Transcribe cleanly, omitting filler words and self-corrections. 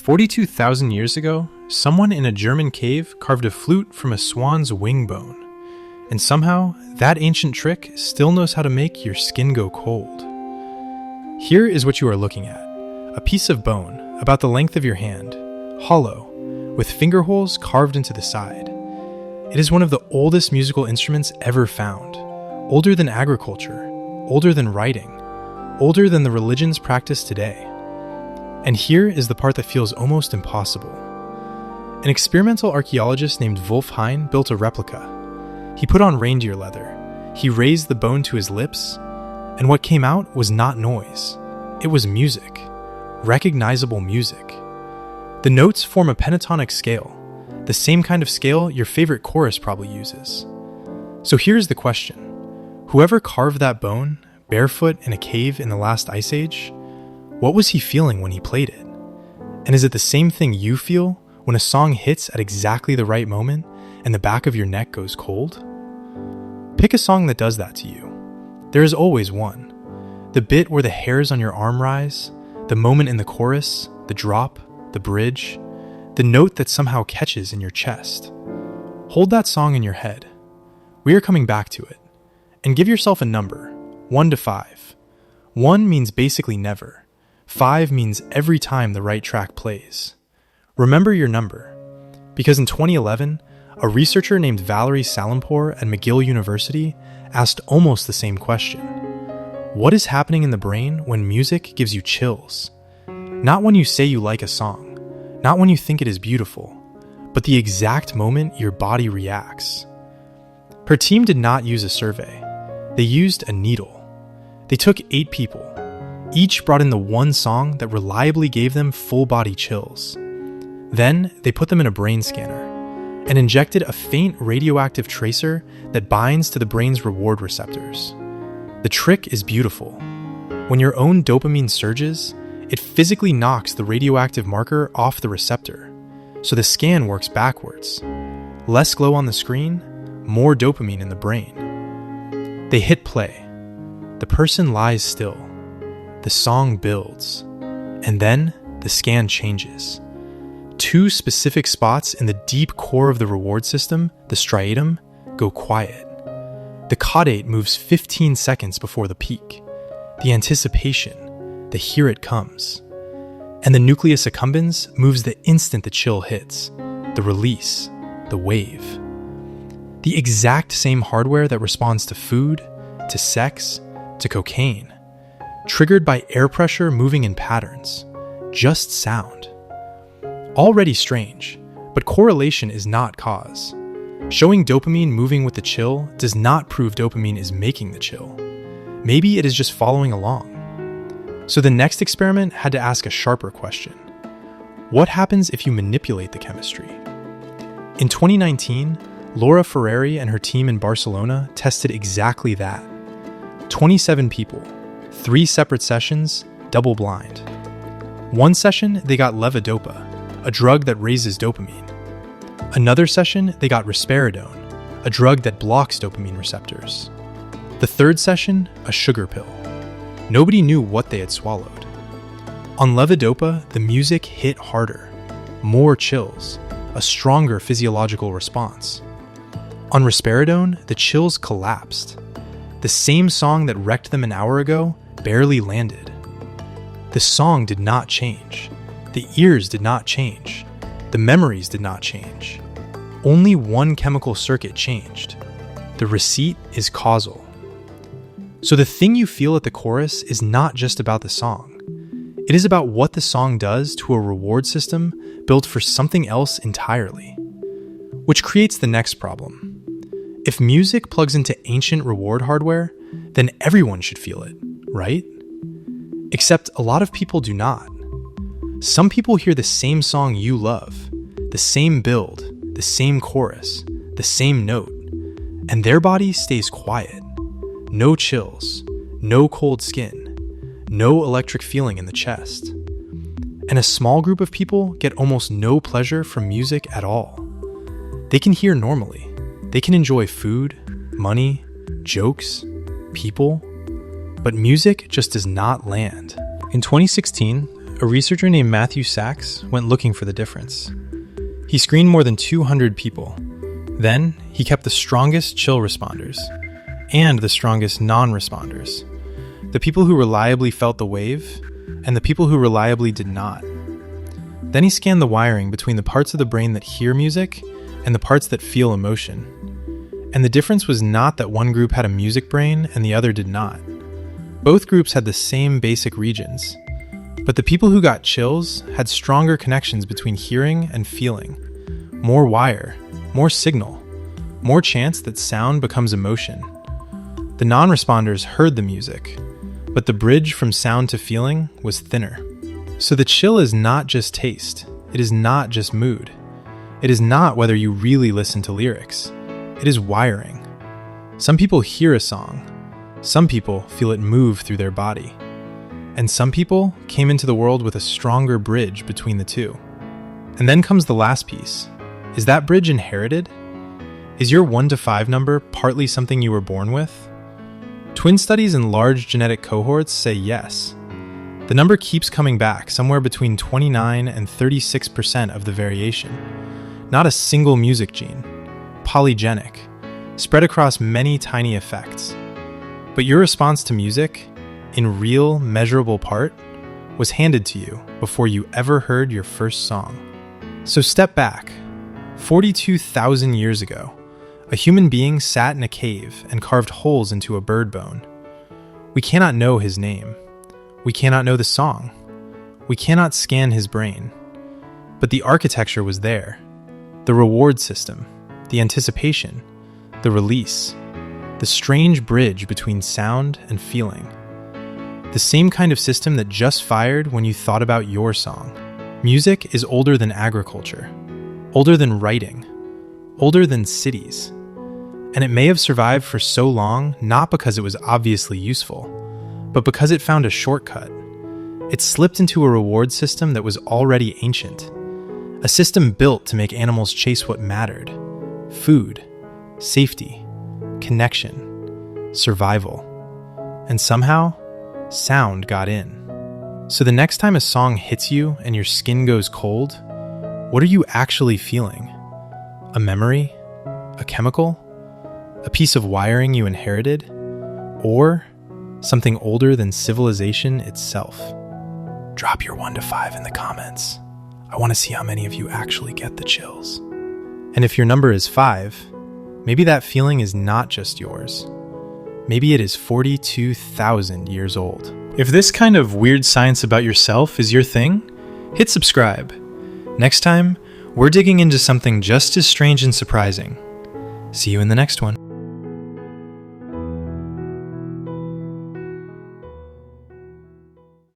42,000 years ago, someone in a German cave carved a flute from a swan's wing bone. And somehow, that ancient trick still knows how to make your skin go cold. Here is what you are looking at. A piece of bone, about the length of your hand, hollow, with finger holes carved into the side. It is one of the oldest musical instruments ever found. Older than agriculture, older than writing, older than the religions practiced today. And here is the part that feels almost impossible. An experimental archaeologist named Wolf Hein built a replica. He put on reindeer leather, he raised the bone to his lips, and what came out was not noise. It was music. Recognizable music. The notes form a pentatonic scale, the same kind of scale your favorite chorus probably uses. So here's the question. Whoever carved that bone, barefoot in a cave in the last ice age, what was he feeling when he played it? And is it the same thing you feel when a song hits at exactly the right moment and the back of your neck goes cold? Pick a song that does that to you. There is always one. The bit where the hairs on your arm rise, the moment in the chorus, the drop, the bridge, the note that somehow catches in your chest. Hold that song in your head. We are coming back to it. And give yourself a number, 1 to 5. 1 means basically never. 5 means every time the right track plays. Remember your number, because in 2011, a researcher named Valerie Salimpour at McGill University asked almost the same question. What is happening in the brain when music gives you chills? Not when you say you like a song, not when you think it is beautiful, but the exact moment your body reacts. Her team did not use a survey. They used a needle. They took 8 people. Each brought in the one song that reliably gave them full-body chills. Then, they put them in a brain scanner and injected a faint radioactive tracer that binds to the brain's reward receptors. The trick is beautiful. When your own dopamine surges, it physically knocks the radioactive marker off the receptor, so the scan works backwards. Less glow on the screen, more dopamine in the brain. They hit play. The person lies still. The song builds. And then the scan changes. 2 specific spots in the deep core of the reward system, the striatum, go quiet. The caudate moves 15 seconds before the peak. The anticipation, the here it comes. And the nucleus accumbens moves the instant the chill hits, the release, the wave. The exact same hardware that responds to food, to sex, to cocaine, triggered by air pressure moving in patterns, just sound. Already strange, but correlation is not cause. Showing dopamine moving with the chill does not prove dopamine is making the chill. Maybe it is just following along. So the next experiment had to ask a sharper question. What happens if you manipulate the chemistry? In 2019, Laura Ferrari and her team in Barcelona tested exactly that. 27 people, 3 separate sessions, double blind. One session, they got levodopa, a drug that raises dopamine. Another session, they got risperidone, a drug that blocks dopamine receptors. The third session, a sugar pill. Nobody knew what they had swallowed. On levodopa, the music hit harder, more chills, a stronger physiological response. On risperidone, the chills collapsed. The same song that wrecked them an hour ago barely landed. The song did not change. The ears did not change. The memories did not change. Only one chemical circuit changed. The receipt is causal. So the thing you feel at the chorus is not just about the song. It is about what the song does to a reward system built for something else entirely. Which creates the next problem. If music plugs into ancient reward hardware, then everyone should feel it, right? Except a lot of people do not. Some people hear the same song you love, the same build, the same chorus, the same note, and their body stays quiet. No chills, no cold skin, no electric feeling in the chest. And a small group of people get almost no pleasure from music at all. They can hear normally. They can enjoy food, money, jokes, people, but music just does not land. In 2016, a researcher named Matthew Sachs went looking for the difference. He screened more than 200 people. Then, he kept the strongest chill responders and the strongest non-responders, the people who reliably felt the wave and the people who reliably did not. Then he scanned the wiring between the parts of the brain that hear music and the parts that feel emotion. And the difference was not that one group had a music brain and the other did not. Both groups had the same basic regions, but the people who got chills had stronger connections between hearing and feeling, more wire, more signal, more chance that sound becomes emotion. The non-responders heard the music, but the bridge from sound to feeling was thinner. So the chill is not just taste, it is not just mood. It is not whether you really listen to lyrics. It is wiring. Some people hear a song. Some people feel it move through their body. And some people came into the world with a stronger bridge between the two. And then comes the last piece. Is that bridge inherited? Is your 1 to 5 number partly something you were born with? Twin studies in large genetic cohorts say yes. The number keeps coming back, somewhere between 29 and 36% of the variation. Not a single music gene. Polygenic, spread across many tiny effects. But your response to music, in real, measurable part, was handed to you before you ever heard your first song. So step back. 42,000 years ago, a human being sat in a cave and carved holes into a bird bone. We cannot know his name. We cannot know the song. We cannot scan his brain. But the architecture was there. The reward system, the anticipation, the release, the strange bridge between sound and feeling. The same kind of system that just fired when you thought about your song. Music is older than agriculture, older than writing, older than cities. And it may have survived for so long not because it was obviously useful, but because it found a shortcut. It slipped into a reward system that was already ancient. A system built to make animals chase what mattered. Food, safety, connection, survival. And somehow, sound got in. So the next time a song hits you and your skin goes cold, what are you actually feeling? A memory? A chemical? A piece of wiring you inherited? Or something older than civilization itself? Drop your 1 to 5 in the comments. I want to see how many of you actually get the chills. And if your number is 5, maybe that feeling is not just yours. Maybe it is 42,000 years old. If this kind of weird science about yourself is your thing, hit subscribe. Next time, we're digging into something just as strange and surprising. See you in the next one.